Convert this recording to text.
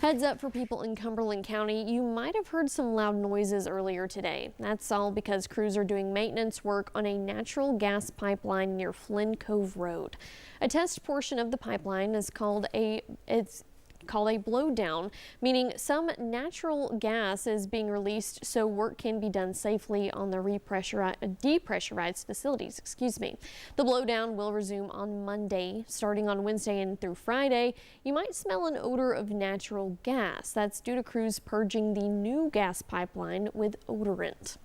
Heads up for people in Cumberland County, you might have heard some loud noises earlier today. That's all because crews are doing maintenance work on a natural gas pipeline near Flynn Cove Road. A test portion of the pipeline is called a blowdown, meaning some natural gas is being released so work can be done safely on the depressurized facilities. The blowdown will resume on Monday. Starting on Wednesday and through Friday, you might smell an odor of natural gas. That's due to crews purging the new gas pipeline with odorant.